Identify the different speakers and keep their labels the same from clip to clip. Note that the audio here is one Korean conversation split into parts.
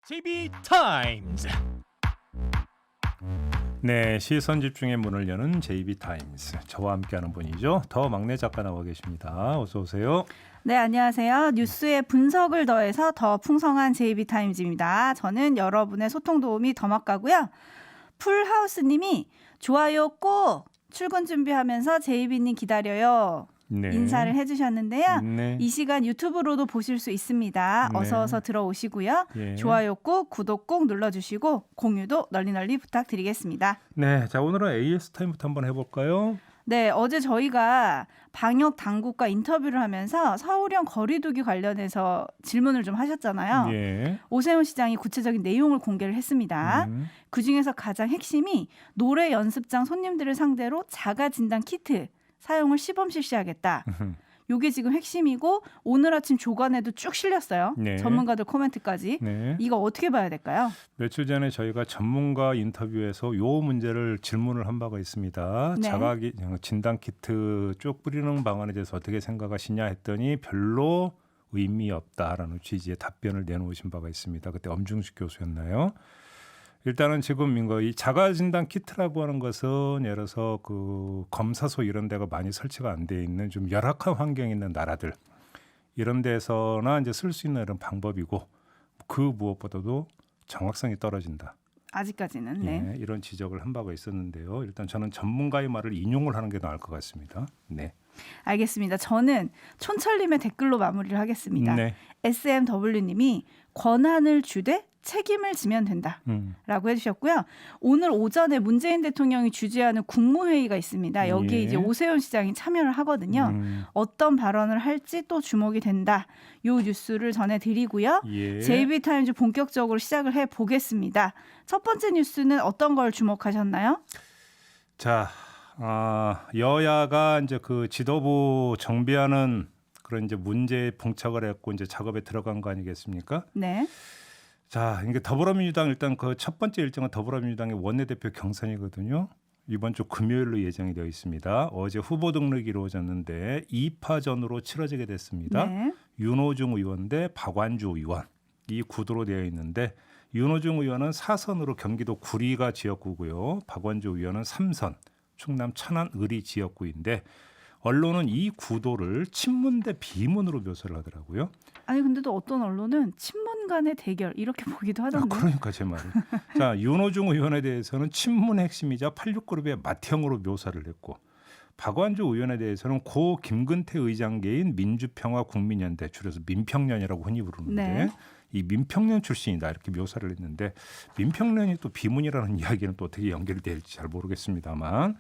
Speaker 1: JB타임즈. 네, 시선 집중의 문을 여는 JB타임즈. 저와 함께하는 분이죠. 더 막내 작가 나와 계십니다. 어서 오세요.
Speaker 2: 네, 안녕하세요. 뉴스에 분석을 더해서 더 풍성한 JB타임즈입니다. 저는 여러분의 소통 도우미 더막가고요. 풀하우스님이 좋아요 꼭 출근 준비하면서 JB님 기다려요.
Speaker 1: 네.
Speaker 2: 인사를 해주셨는데요.
Speaker 1: 네.
Speaker 2: 이 시간 유튜브로도 보실 수 있습니다.
Speaker 1: 네.
Speaker 2: 어서 들어오시고요.
Speaker 1: 예.
Speaker 2: 좋아요 꼭 구독 꼭 눌러주시고 공유도 널리 부탁드리겠습니다.
Speaker 1: 네, 자 오늘은 AS 타임부터 한번 해볼까요?
Speaker 2: 네, 어제 저희가 방역 당국과 인터뷰를 하면서 서울형 거리두기 관련해서 질문을 좀 하셨잖아요.
Speaker 1: 예.
Speaker 2: 오세훈 시장이 구체적인 내용을 공개를 했습니다. 그중에서 가장 핵심이 노래 연습장 손님들을 상대로 자가 진단 키트 사용을 시범 실시하겠다. 요게 지금 핵심이고 오늘 아침 조간에도 쭉 실렸어요.
Speaker 1: 네.
Speaker 2: 전문가들 코멘트까지.
Speaker 1: 네.
Speaker 2: 이거 어떻게 봐야 될까요?
Speaker 1: 며칠 전에 저희가 전문가 인터뷰에서 요 문제를 질문을 한 바가 있습니다.
Speaker 2: 네.
Speaker 1: 자가 진단 키트 쭉 뿌리는 방안에 대해서 어떻게 생각하시냐 했더니 별로 의미 없다라는 취지의 답변을 내놓으신 바가 있습니다. 그때 엄중식 교수였나요? 일단은 지금 이 자가 진단 키트라고 하는 것은 예를 들어서 그 검사소 이런 데가 많이 설치가 안 돼 있는 좀 열악한 환경에 있는 나라들 이런 데서나 이제 쓸 수 있는 이런 방법이고 그 무엇보다도 정확성이 떨어진다.
Speaker 2: 아직까지는. 네.
Speaker 1: 예, 이런 지적을 한 바가 있었는데요. 일단 저는 전문가의 말을 인용을 하는 게 나을 것 같습니다. 네.
Speaker 2: 알겠습니다. 저는 촌철님의 댓글로 마무리를 하겠습니다.
Speaker 1: 네.
Speaker 2: SMW님이 권한을 주되 책임을 지면 된다라고 해주셨고요. 오늘 오전에 문재인 대통령이 주재하는 국무회의가 있습니다. 여기에
Speaker 1: 예.
Speaker 2: 이제 오세훈 시장이 참여를 하거든요. 어떤 발언을 할지 또 주목이 된다. 요 뉴스를 전해드리고요.
Speaker 1: 예.
Speaker 2: JB타임즈 본격적으로 시작을 해보겠습니다. 첫 번째 뉴스는 어떤 걸 주목하셨나요?
Speaker 1: 자, 여야가 이제 그 지도부 정비하는 그런 이제 문제에 봉착을 했고 이제 작업에 들어간 거 아니겠습니까?
Speaker 2: 네.
Speaker 1: 자, 이게 더불어민주당 일단 그 첫 번째 일정은 더불어민주당의 원내대표 경선이거든요. 이번 주 금요일로 예정이 되어 있습니다. 어제 후보 등록이 이루어졌는데 2파전으로 치러지게 됐습니다.
Speaker 2: 네.
Speaker 1: 윤호중 의원 대 박완주 의원 이 구도로 되어 있는데 윤호중 의원은 4선으로 경기도 구리가 지역구고요. 박완주 의원은 3선 충남 천안 을이 지역구인데 언론은 이 구도를 친문 대 비문으로 묘사를 하더라고요.
Speaker 2: 아니 근데 또 어떤 언론은 친문 간의 대결 이렇게 보기도 하던데.
Speaker 1: 그러니까 제 말은. 자, 윤호중 의원에 대해서는 친문의 핵심이자 86그룹의 맏형으로 묘사를 했고 박완주 의원에 대해서는 고 김근태 의장계인 민주평화국민연대 줄여서 민평련이라고 흔히 부르는데
Speaker 2: 네.
Speaker 1: 이 민평련 출신이다 이렇게 묘사를 했는데 민평련이 또 비문이라는 이야기는 또 어떻게 연결될지 잘 모르겠습니다만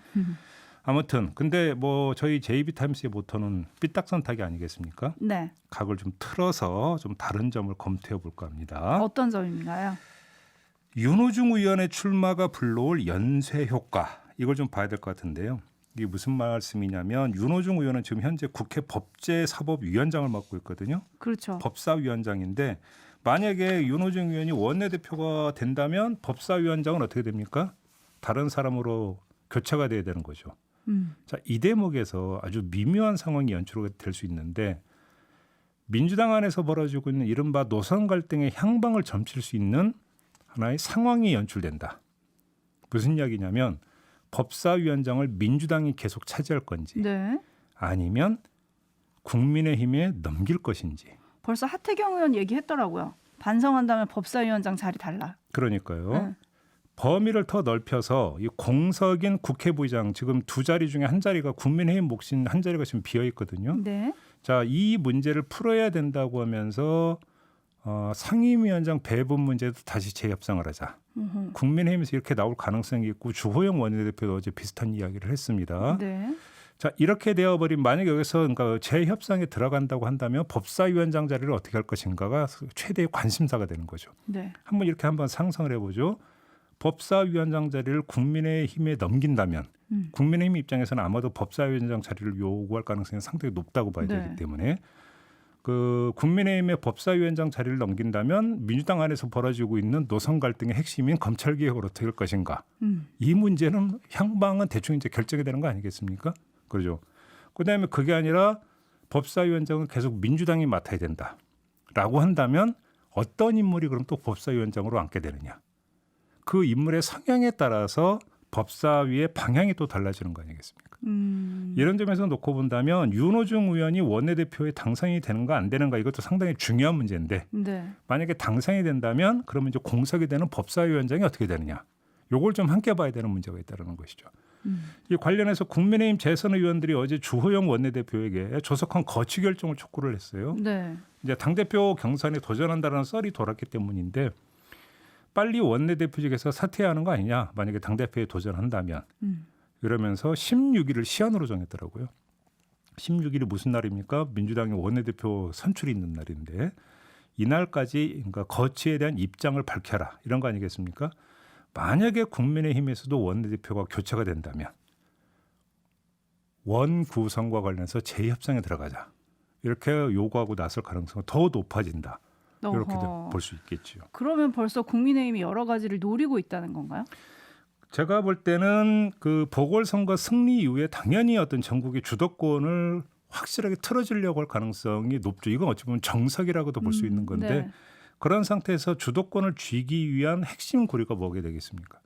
Speaker 1: 아무튼 근데 뭐 저희 JB타임스의 모토는 삐딱선택이 아니겠습니까?
Speaker 2: 네.
Speaker 1: 각을 좀 틀어서 좀 다른 점을 검토해 볼까 합니다.
Speaker 2: 어떤 점인가요?
Speaker 1: 윤호중 의원의 출마가 불러올 연쇄 효과 이걸 좀 봐야 될 것 같은데요. 이게 무슨 말씀이냐면 윤호중 의원은 지금 현재 국회 법제사법위원장을 맡고 있거든요.
Speaker 2: 그렇죠.
Speaker 1: 법사위원장인데 만약에 윤호중 의원이 원내대표가 된다면 법사위원장은 어떻게 됩니까? 다른 사람으로 교체가 돼야 되는 거죠. 자, 이 대목에서 아주 미묘한 상황이 연출될 수 있는데 민주당 안에서 벌어지고 있는 이른바 노선 갈등의 향방을 점칠 수 있는 하나의 상황이 연출된다. 무슨 이야기냐면 법사위원장을 민주당이 계속 차지할 건지
Speaker 2: 네.
Speaker 1: 아니면 국민의힘에 넘길 것인지.
Speaker 2: 벌써 하태경 의원 얘기했더라고요. 반성한다면 법사위원장 자리 달라.
Speaker 1: 그러니까요.
Speaker 2: 네.
Speaker 1: 범위를 더 넓혀서 이 공석인 국회부의장 지금 두 자리 중에 한 자리가 국민의힘 몫인 한 자리가 지금 비어 있거든요.
Speaker 2: 네.
Speaker 1: 자, 이 문제를 풀어야 된다고 하면서 상임위원장 배분 문제도 다시 재협상을 하자. 국민의힘에서 이렇게 나올 가능성이 있고 주호영 원내대표도 어제 비슷한 이야기를 했습니다.
Speaker 2: 네.
Speaker 1: 자, 이렇게 되어버린 만약에 여기서 그러니까 재협상에 들어간다고 한다면 법사위원장 자리를 어떻게 할 것인가가 최대의 관심사가 되는 거죠.
Speaker 2: 네.
Speaker 1: 한번 상상을 해보죠. 법사위원장 자리를 국민의힘에 넘긴다면 국민의힘 입장에서는 아마도 법사위원장 자리를 요구할 가능성이 상당히 높다고 봐야
Speaker 2: 네.
Speaker 1: 되기 때문에 그 국민의힘의 법사위원장 자리를 넘긴다면 민주당 안에서 벌어지고 있는 노선 갈등의 핵심인 검찰 개혁을 어떻게 할 것인가. 이 문제는 향방은 대충 이제 결정이 되는 거 아니겠습니까? 그렇죠. 그다음에 그게 아니라 법사위원장은 계속 민주당이 맡아야 된다라고 한다면 어떤 인물이 그럼 또 법사위원장으로 앉게 되느냐. 그 인물의 성향에 따라서 법사위의 방향이 또 달라지는 거 아니겠습니까? 이런 점에서 놓고 본다면 윤호중 의원이 원내대표에 당선이 되는가 안 되는가 이것도 상당히 중요한 문제인데
Speaker 2: 네.
Speaker 1: 만약에 당선이 된다면 그러면 이제 공석이 되는 법사위원장이 어떻게 되느냐. 요걸 좀 함께 봐야 되는 문제가 있다는 것이죠. 이 관련해서 국민의힘 재선 의원들이 어제 주호영 원내대표에게 조속한 거취 결정을 촉구를 했어요.
Speaker 2: 네.
Speaker 1: 이제 당대표 경선에 도전한다는 썰이 돌았기 때문인데 빨리 원내대표직에서 사퇴하는 거 아니냐. 만약에 당대표에 도전한다면. 이러면서 16일을 시한으로 정했더라고요. 16일이 무슨 날입니까? 민주당의 원내대표 선출이 있는 날인데 이날까지 그러니까 거취에 대한 입장을 밝혀라. 이런 거 아니겠습니까? 만약에 국민의힘에서도 원내대표가 교체가 된다면 원 구성과 관련해서 재협상에 들어가자. 이렇게 요구하고 나설 가능성은 더 높아진다. 이렇게 볼 수 있겠죠.
Speaker 2: 그러면 벌써 국민의힘이 여러 가지를 노리고 있다는 건가요?
Speaker 1: 제가 볼 때는 그 보궐선거 승리 이후에 당연히 어떤 전국의 주도권을 확실하게 틀어주려고 할 가능성이 높죠. 이건 어찌 보면 정석이라고도 볼 수 있는 건데
Speaker 2: 네.
Speaker 1: 그런 상태에서 주도권을 쥐기 위한 핵심 고리가 뭐게 되겠습니까?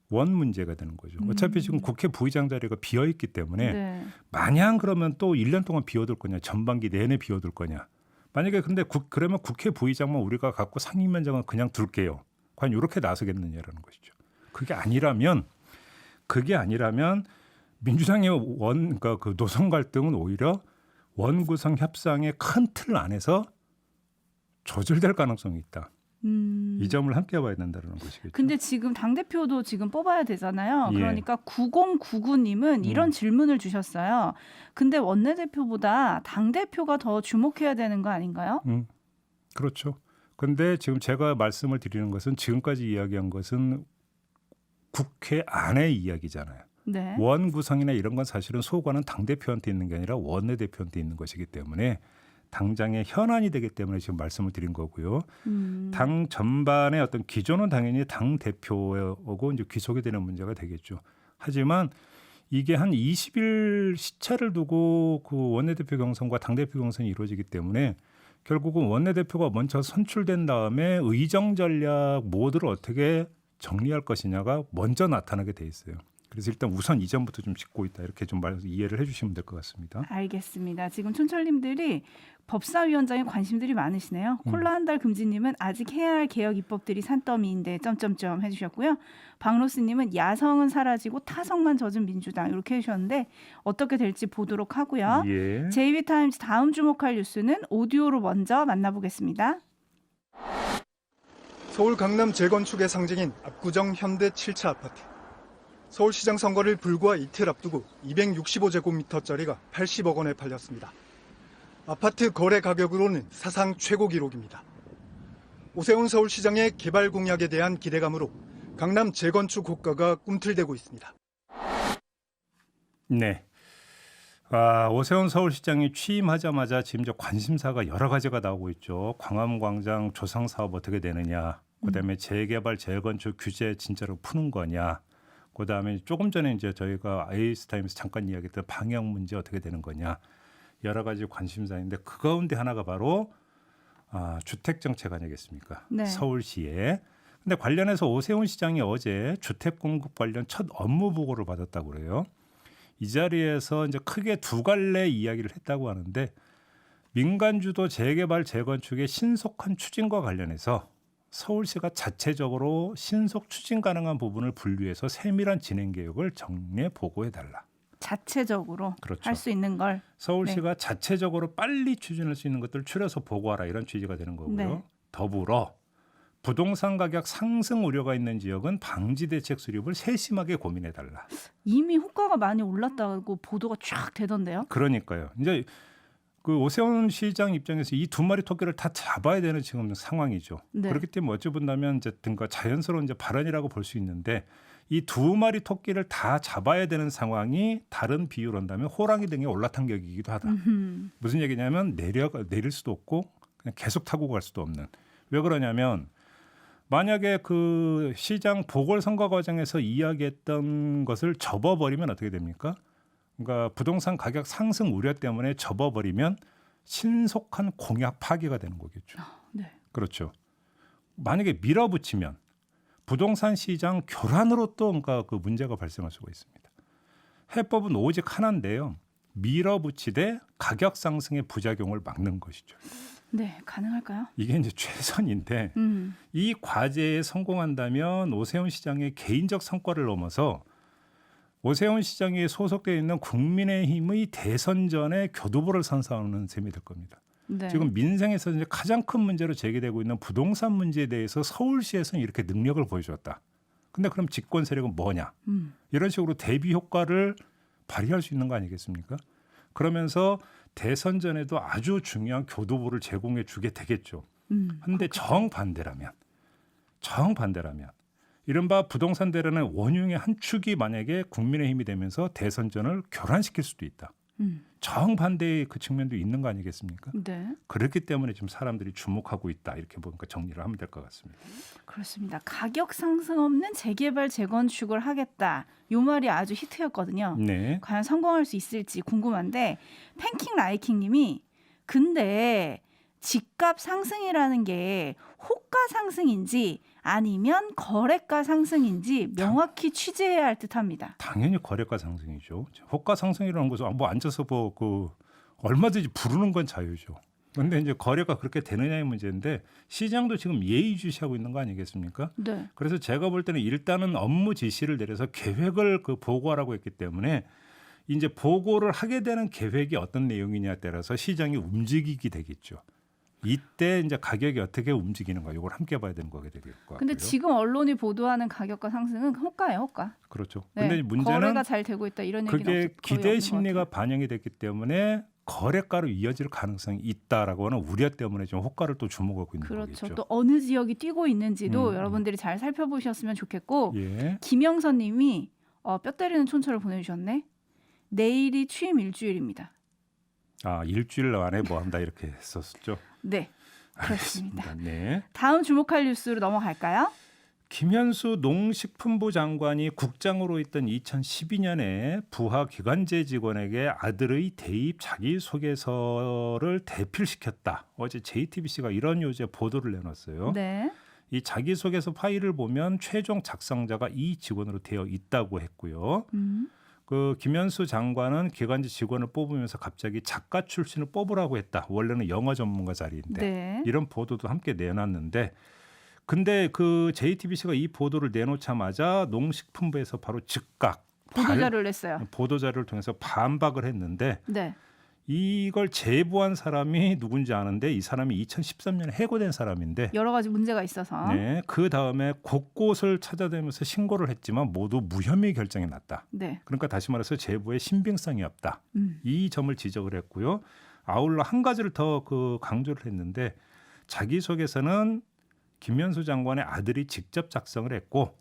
Speaker 1: 원 문제가 되는 거죠. 어차피 지금 국회 부의장 자리가 비어있기 때문에
Speaker 2: 네.
Speaker 1: 마냥 그러면 또 1년 동안 비워둘 거냐. 전반기 내내 비워둘 거냐. 만약에 근데 그러면 국회 부의장만 우리가 갖고 상임위원장은 그냥 둘게요. 과연 이렇게 나서겠느냐라는 것이죠. 그게 아니라면 민주당의 그러니까 그 노선 갈등은 오히려 원구성 협상의 큰 틀 안에서 조절될 가능성이 있다. 이 점을 함께 봐야 된다는 것이겠죠.
Speaker 2: 근데 지금 당대표도 지금 뽑아야 되잖아요.
Speaker 1: 예.
Speaker 2: 그러니까 9099님은 이런 질문을 주셨어요. 근데 원내대표보다 당대표가 더 주목해야 되는 거 아닌가요?
Speaker 1: 그렇죠. 근데 지금 제가 말씀을 드리는 것은 지금까지 이야기한 것은 국회 안의 이야기잖아요.
Speaker 2: 네.
Speaker 1: 원 구성이나 이런 건 사실은 소관은 당대표한테 있는 게 아니라 원내대표한테 있는 것이기 때문에 당장의 현안이 되기 때문에 지금 말씀을 드린 거고요. 당 전반의 어떤 기조는 당연히 당 대표하고 이제 귀속이 되는 문제가 되겠죠. 하지만 이게 한 20일 시차를 두고 그 원내대표 경선과 당대표 경선이 이루어지기 때문에 결국은 원내대표가 먼저 선출된 다음에 의정 전략 모두를 어떻게 정리할 것이냐가 먼저 나타나게 돼 있어요. 그래서 일단 우선 이전부터 좀 짚고 있다 이렇게 좀 이해를 해주시면 될 것 같습니다.
Speaker 2: 알겠습니다. 지금 촌철님들이 법사위원장에 관심들이 많으시네요. 콜라 한 달 금지님은 아직 해야 할 개혁 입법들이 산더미인데 점점점 해주셨고요. 박로스님은 야성은 사라지고 타성만 젖은 민주당 이렇게 해주셨는데 어떻게 될지 보도록 하고요.
Speaker 1: 예.
Speaker 2: JB타임즈 다음 주목할 뉴스는 오디오로 먼저 만나보겠습니다.
Speaker 3: 서울 강남 재건축의 상징인 압구정 현대 7차 아파트. 서울시장 선거를 불과 이틀 앞두고 265제곱미터짜리가 80억 원에 팔렸습니다. 아파트 거래 가격으로는 사상 최고 기록입니다. 오세훈 서울시장의 개발 공약에 대한 기대감으로 강남 재건축 호가가 꿈틀대고 있습니다.
Speaker 1: 네. 오세훈 서울시장이 취임하자마자 지금 저 관심사가 여러 가지가 나오고 있죠. 광화문광장 조성 사업 어떻게 되느냐. 그다음에 재개발 재건축 규제 진짜로 푸는 거냐. 그다음에 조금 전에 이제 저희가 아이스타임에서 잠깐 이야기했던 방역 문제 어떻게 되는 거냐. 여러 가지 관심사인데 그 가운데 하나가 바로 주택 정책 아니겠습니까?
Speaker 2: 네.
Speaker 1: 서울시에. 근데 관련해서 오세훈 시장이 어제 주택 공급 관련 첫 업무 보고를 받았다고 그래요. 이 자리에서 이제 크게 두 갈래 이야기를 했다고 하는데 민간 주도 재개발 재건축의 신속한 추진과 관련해서 서울시가 자체적으로 신속 추진 가능한 부분을 분류해서 세밀한 진행 계획을 정리해 보고해 달라.
Speaker 2: 자체적으로
Speaker 1: 그렇죠.
Speaker 2: 할 수 있는 걸.
Speaker 1: 서울시가 자체적으로 빨리 추진할 수 있는 것들을 추려서 보고하라 이런 취지가 되는 거고요.
Speaker 2: 네.
Speaker 1: 더불어 부동산 가격 상승 우려가 있는 지역은 방지 대책 수립을 세심하게 고민해 달라.
Speaker 2: 이미 호가가 많이 올랐다고 보도가 쫙 되던데요.
Speaker 1: 그러니까요. 이제 그 오세훈 시장 입장에서 이 두 마리 토끼를 다 잡아야 되는 지금 상황이죠.
Speaker 2: 네.
Speaker 1: 그렇기 때문에 어찌 본다면 이제 등과 자연스러운 이제 발언이라고 볼 수 있는데 이 두 마리 토끼를 다 잡아야 되는 상황이 다른 비유로 한다면 호랑이 등에 올라탄 격이기도 하다. 무슨 얘기냐면 내릴 수도 없고 그냥 계속 타고 갈 수도 없는. 왜 그러냐면 만약에 그 시장 보궐선거 과정에서 이야기했던 것을 접어버리면 어떻게 됩니까? 그러니까 부동산 가격 상승 우려 때문에 접어버리면 신속한 공약 파기가 되는 거겠죠.
Speaker 2: 네.
Speaker 1: 그렇죠. 만약에 밀어붙이면 부동산 시장 교란으로 또 뭔가 그 문제가 발생할 수가 있습니다. 해법은 오직 하나인데요. 밀어붙이되 가격 상승의 부작용을 막는 것이죠.
Speaker 2: 네, 가능할까요?
Speaker 1: 이게 이제 최선인데 이 과제에 성공한다면 오세훈 시장의 개인적 성과를 넘어서 오세훈 시장에 소속되어 있는 국민의힘의 대선전에 교두보를 선사하는 셈이 될 겁니다.
Speaker 2: 네.
Speaker 1: 지금 민생에서 이제 가장 큰 문제로 제기되고 있는 부동산 문제에 대해서 서울시에서는 이렇게 능력을 보여줬다. 근데 그럼 집권 세력은 뭐냐? 이런 식으로 대비 효과를 발휘할 수 있는 거 아니겠습니까? 그러면서 대선전에도 아주 중요한 교두보를 제공해 주게 되겠죠. 그런데 정반대라면 이른바 부동산 대란의 원흉의 한 축이 만약에 국민의힘이 되면서 대선전을 교란시킬 수도 있다. 정반대의 그 측면도 있는 거 아니겠습니까?
Speaker 2: 네.
Speaker 1: 그렇기 때문에 지금 사람들이 주목하고 있다. 이렇게 보니까 정리를 하면 될 것 같습니다.
Speaker 2: 그렇습니다. 가격 상승 없는 재개발 재건축을 하겠다. 요 말이 아주 히트였거든요.
Speaker 1: 네.
Speaker 2: 과연 성공할 수 있을지 궁금한데 팬킹 라이킹 님이 근데 집값 상승이라는 게 호가 상승인지 아니면 거래가 상승인지 명확히 취재해야 할 듯합니다.
Speaker 1: 당연히 거래가 상승이죠. 호가 상승이라는 것은 뭐 앉아서 그 얼마든지 부르는 건 자유죠. 그런데 이제 거래가 그렇게 되느냐의 문제인데 시장도 지금 예의주시하고 있는 거 아니겠습니까?
Speaker 2: 네.
Speaker 1: 그래서 제가 볼 때는 일단은 업무 지시를 내려서 계획을 그 보고하라고 했기 때문에 이제 보고를 하게 되는 계획이 어떤 내용이냐에 따라서 시장이 움직이게 되겠죠. 이때 이제 가격이 어떻게 움직이는가 이걸 함께 봐야 되는 거게 될 것 같고요.
Speaker 2: 근데 지금 언론이 보도하는 가격과 상승은 호가예요, 호가.
Speaker 1: 그렇죠.
Speaker 2: 네.
Speaker 1: 근데 문제는
Speaker 2: 거래가 잘 되고 있다 이런 얘기는
Speaker 1: 그게
Speaker 2: 거의
Speaker 1: 기대
Speaker 2: 없는
Speaker 1: 심리가
Speaker 2: 것 같아요.
Speaker 1: 반영이 됐기 때문에 거래가로 이어질 가능성이 있다라고 하는 우려 때문에 좀 호가를 또 주목하고 있는
Speaker 2: 그렇죠.
Speaker 1: 거겠죠.
Speaker 2: 또 어느 지역이 뛰고 있는지도 여러분들이 잘 살펴보셨으면 좋겠고
Speaker 1: 예.
Speaker 2: 김영선 님이 뼈 때리는 촌철을 보내주셨네. 내일이 취임 일주일입니다.
Speaker 1: 아 일주일 안에 뭐 한다 이렇게 했었죠.
Speaker 2: 네, 그렇습니다.
Speaker 1: 알겠습니다. 네.
Speaker 2: 다음 주목할 뉴스로 넘어갈까요?
Speaker 1: 김현수 농식품부 장관이 국장으로 있던 2012년에 부하 기관제 직원에게 아들의 대입 자기소개서를 대필시켰다. 어제 JTBC가 이런 요지의 보도를 내놨어요.
Speaker 2: 네.
Speaker 1: 이 자기소개서 파일을 보면 최종 작성자가 이 직원으로 되어 있다고 했고요. 그 김현수 장관은 기관지 직원을 뽑으면서 갑자기 작가 출신을 뽑으라고 했다. 원래는 영어 전문가 자리인데
Speaker 2: 네.
Speaker 1: 이런 보도도 함께 내놨는데 근데 그 JTBC가 이 보도를 내놓자마자 농식품부에서 바로 즉각
Speaker 2: 보도자료를 냈어요.
Speaker 1: 보도자료를 통해서 반박을 했는데
Speaker 2: 네.
Speaker 1: 이걸 제보한 사람이 누군지 아는데 이 사람이 2013년에 해고된 사람인데
Speaker 2: 여러 가지 문제가 있어서.
Speaker 1: 네, 그 다음에 곳곳을 찾아다니면서 신고를 했지만 모두 무혐의 결정이 났다.
Speaker 2: 네.
Speaker 1: 그러니까 다시 말해서 제보에 신빙성이 없다. 이 점을 지적을 했고요. 아울러 한 가지를 더 그 강조를 했는데 자기소개서는 김현수 장관의 아들이 직접 작성을 했고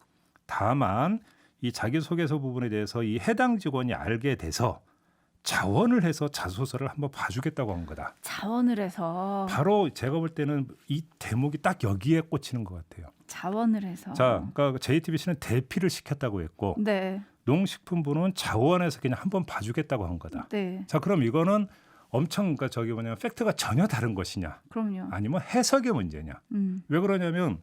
Speaker 1: 다만 이 자기소개서 부분에 대해서 이 해당 직원이 알게 돼서 자원을 해서 자소서를 한번 봐주겠다고 한 거다.
Speaker 2: 자원을 해서.
Speaker 1: 바로 제가 볼 때는 이 대목이 딱 여기에 꽂히는 것 같아요.
Speaker 2: 자원을 해서.
Speaker 1: 자, 그러니까 JTBC는 대피를 시켰다고 했고
Speaker 2: 네.
Speaker 1: 농식품부는 자원해서 그냥 한번 봐주겠다고 한 거다.
Speaker 2: 네.
Speaker 1: 자, 그럼 이거는 엄청 그러니까 저기 팩트가 전혀 다른 것이냐,
Speaker 2: 그럼요.
Speaker 1: 아니면 해석의 문제냐? 왜 그러냐면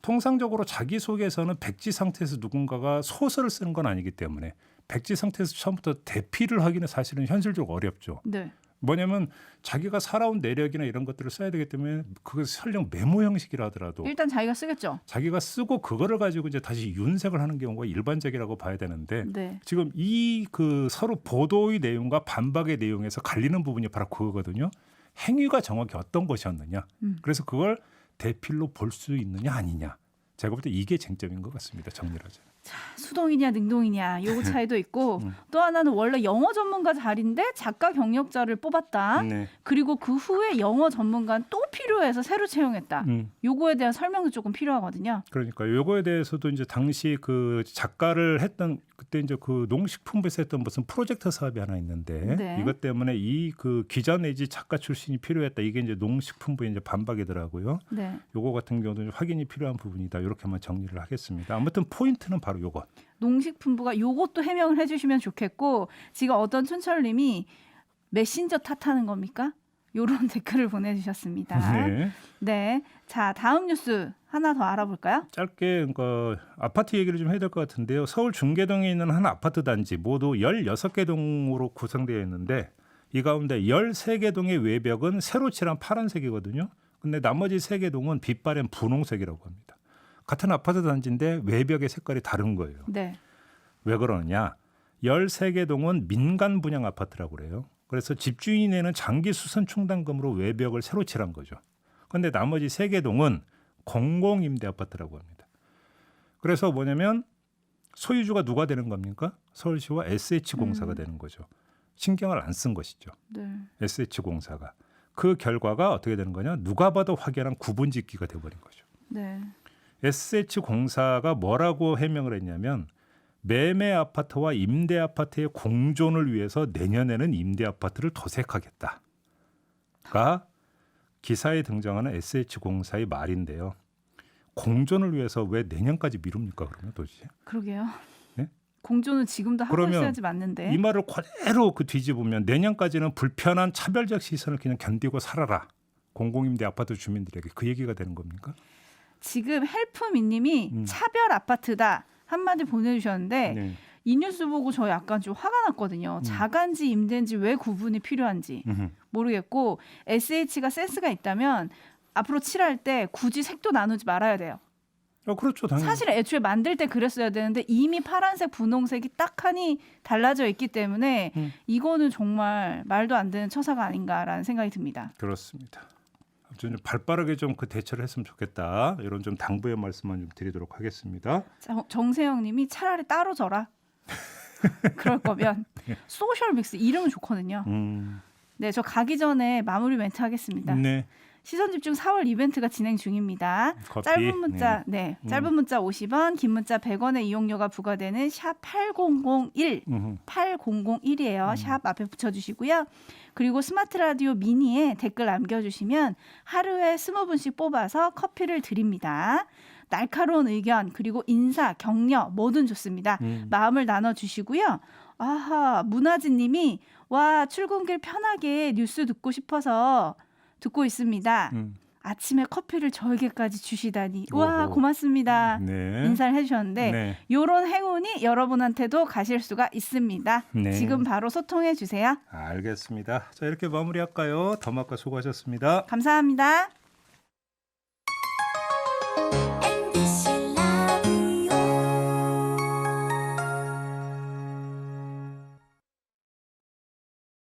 Speaker 1: 통상적으로 자기소개서는 백지 상태에서 누군가가 소설을 쓰는 건 아니기 때문에 백지 상태에서 처음부터 대피를 하기는 사실은 현실적으로 어렵죠.
Speaker 2: 네.
Speaker 1: 뭐냐면 자기가 살아온 내력이나 이런 것들을 써야 되기 때문에 그것이 설령 메모 형식이라 하더라도
Speaker 2: 일단 자기가 쓰겠죠.
Speaker 1: 자기가 쓰고 그거를 가지고 이제 다시 윤색을 하는 경우가 일반적이라고 봐야 되는데
Speaker 2: 네.
Speaker 1: 지금 이 그 서로 보도의 내용과 반박의 내용에서 갈리는 부분이 바로 그거거든요. 행위가 정확히 어떤 것이었느냐. 그래서 그걸 대필로 볼 수 있느냐 아니냐. 제가 볼 때 이게 쟁점인 것 같습니다. 정리를 하자면.
Speaker 2: 수동이냐 능동이냐 요 차이도 있고 또 하나는 원래 영어 전문가 자리인데 작가 경력자를 뽑았다.
Speaker 1: 네.
Speaker 2: 그리고 그 후에 영어 전문가는 또 필요해서 새로 채용했다. 요거에 대한 설명도 조금 필요하거든요.
Speaker 1: 그러니까 요거에 대해서도 이제 당시 그 작가를 했던 그때 이제 그 농식품부에서 했던 무슨 프로젝트 사업이 하나 있는데
Speaker 2: 네.
Speaker 1: 이것 때문에 이 그 기자 내지 작가 출신이 필요했다. 이게 이제 농식품부의 이제 반박이더라고요.
Speaker 2: 네.
Speaker 1: 요거 같은 경우는 확인이 필요한 부분이다. 이렇게만 정리를 하겠습니다. 아무튼 포인트는 바로 요거.
Speaker 2: 농식품부가 요것도 해명을 해주시면 좋겠고 지금 어떤 촌철님이 메신저 탓하는 겁니까? 요런 댓글을 보내주셨습니다.
Speaker 1: 네.
Speaker 2: 네. 자, 다음 뉴스 하나 더 알아볼까요?
Speaker 1: 짧게 아파트 얘기를 좀 해야 될 것 같은데요. 서울 중계동에 있는 한 아파트 단지 모두 16개 동으로 구성되어 있는데 이 가운데 13개 동의 외벽은 새로 칠한 파란색이거든요. 근데 나머지 3개 동은 빛바랜 분홍색이라고 합니다. 같은 아파트 단지인데 외벽의 색깔이 다른 거예요.
Speaker 2: 네.
Speaker 1: 왜 그러냐? 13개 동은 민간 분양 아파트라고 그래요. 그래서 집주인이 내는 장기 수선 충당금으로 외벽을 새로 칠한 거죠. 그런데 나머지 3개 동은 공공임대 아파트라고 합니다. 그래서 뭐냐면 소유주가 누가 되는 겁니까? 서울시와 SH공사가 되는 거죠. 신경을 안 쓴 것이죠.
Speaker 2: 네.
Speaker 1: SH공사가. 그 결과가 어떻게 되는 거냐? 누가 봐도 확연한 구분짓기가 돼버린 거죠.
Speaker 2: 네.
Speaker 1: SH공사가 뭐라고 해명을 했냐면 매매 아파트와 임대 아파트의 공존을 위해서 내년에는 임대 아파트를 도색하겠다가 기사에 등장하는 SH공사의 말인데요. 공존을 위해서 왜 내년까지 미룹니까? 그러면 도대체?
Speaker 2: 그러게요.
Speaker 1: 네?
Speaker 2: 공존은 지금도 하고
Speaker 1: 그러면
Speaker 2: 있어야지 맞는데.
Speaker 1: 이 말을 그대로 뒤집으면 내년까지는 불편한 차별적 시선을 그냥 견디고 살아라. 공공임대 아파트 주민들에게 그 얘기가 되는 겁니까?
Speaker 2: 지금 헬프미님이 차별 아파트다 한마디 보내주셨는데
Speaker 1: 네.
Speaker 2: 이 뉴스 보고 저 약간 좀 화가 났거든요. 자가인지 임대인지 왜 구분이 필요한지 모르겠고 SH가 센스가 있다면 앞으로 칠할 때 굳이 색도 나누지 말아야 돼요.
Speaker 1: 그렇죠. 당연히.
Speaker 2: 사실 애초에 만들 때 그랬어야 되는데 이미 파란색, 분홍색이 딱하니 달라져 있기 때문에 이거는 정말 말도 안 되는 처사가 아닌가라는 생각이 듭니다.
Speaker 1: 그렇습니다. 좀 발빠르게 좀 그 대처를 했으면 좋겠다. 이런 좀 당부의 말씀만 좀 드리도록 하겠습니다.
Speaker 2: 정세영님이 차라리 따로 져라. 그럴 거면 소셜 믹스 이름은 좋거든요. 네, 저 가기 전에 마무리 멘트 하겠습니다.
Speaker 1: 네.
Speaker 2: 시선 집중 4월 이벤트가 진행 중입니다.
Speaker 1: 커피.
Speaker 2: 짧은 문자, 짧은 문자 50원, 긴 문자 100원의 이용료가 부과되는 샵 8001, 8001이에요. 샵 앞에 붙여주시고요. 그리고 스마트 라디오 미니에 댓글 남겨주시면 하루에 20분씩 뽑아서 커피를 드립니다. 날카로운 의견 그리고 인사, 격려 뭐든 좋습니다. 마음을 나눠주시고요. 아하, 문화진님이 와 출근길 편하게 뉴스 듣고 싶어서 듣고 있습니다. 아침에 커피를 저에게까지 주시다니 와
Speaker 1: 오호.
Speaker 2: 고맙습니다.
Speaker 1: 네.
Speaker 2: 인사를 해주셨는데
Speaker 1: 네.
Speaker 2: 이런 행운이 여러분한테도 가실 수가 있습니다.
Speaker 1: 네.
Speaker 2: 지금 바로 소통해 주세요.
Speaker 1: 알겠습니다. 자, 이렇게 마무리할까요? 더마카 수고하셨습니다.
Speaker 2: 감사합니다.